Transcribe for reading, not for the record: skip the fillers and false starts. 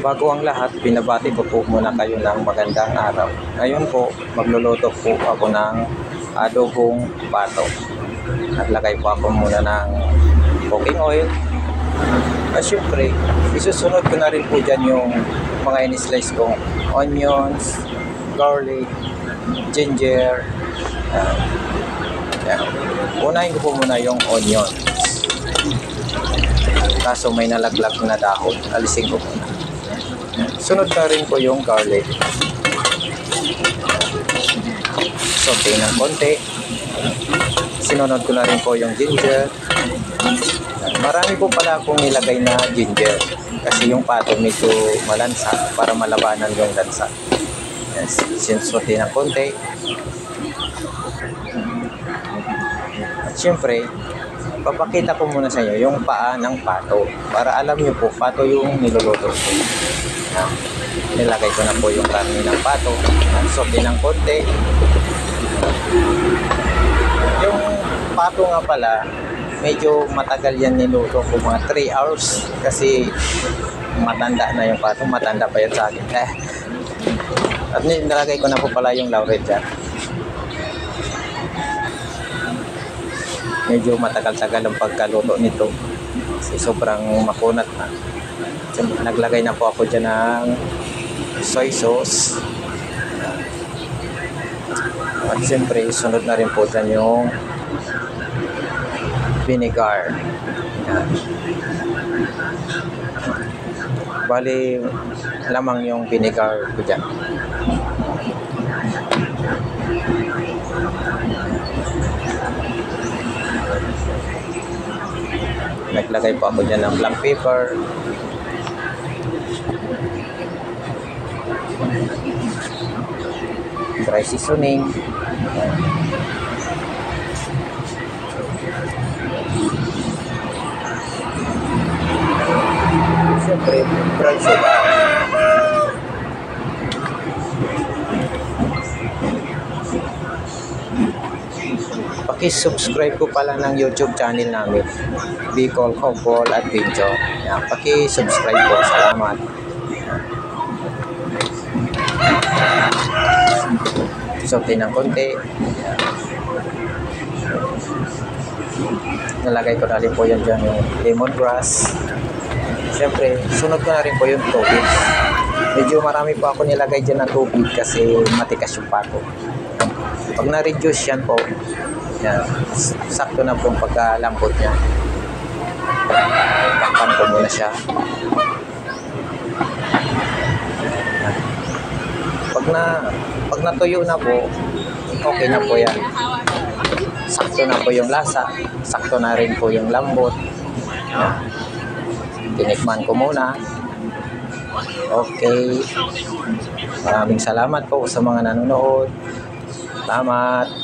Bago ang lahat, binabati ko po muna kayo ng magandang araw. Ngayon po, magluluto po ako ng adobong pato. Naglagay po ako muna ng cooking oil. At syempre, isusunod ko na rin po dyan yung mga in-slice kong onions, garlic, ginger. Unahin ko po muna yung onions. Kaso may nalaglag na dahon, alisin ko muna. Sunod na rin po yung garlic. Saute ng konti. Sinunod ko na rin po yung ginger. Marami po pala akong nilagay na ginger kasi yung pato medyo malansa para malabanan yung lansa. Yes, sinunod ng konti. At syempre, papakita ko muna sa inyo yung paa ng pato para alam nyo po, pato yung niluluto ko. Nilagay ko na po yung karne ng pato. Saute ng konti. Yung pato nga pala, medyo matagal yan niluto ko, mga 3 hours kasi matanda na yung pato, matanda pa yan sa akin. At nilagay ko na po pala yung laurel dyan. Medyo matagal-tagal ang pagkaluto nito kasi sobrang makunat na. Naglagay na po ako dyan ng soy sauce. At siyempre, sunod na rin po dyan yung vinegar. Bali, lamang yung vinegar ko dyan. Naglagay po ako dyan ng black pepper. Dry seasoning. Siyempre, brown sugar. Paki-subscribe ko pala ng YouTube channel namin, Bicol Couple Adventure. Paki-subscribe po. Salamat. Saute ng konti. Nalagay ko na rin po yan dyan yung lemongrass. Siyempre, sunod ko na rin po yung tubig. Medyo marami po ako nilagay dyan na tubig kasi matikas yung pato. Pag na-reduce yan po, yan, sakto na po yung pagkalambot niya. Takpan ko muna siya. Pag natuyo na po, okay na po yan. Sakto na po yung lasa, sakto na rin po yung lambot. Tinikman ko muna. Okay. Maraming salamat po sa mga nanonood. Salamat.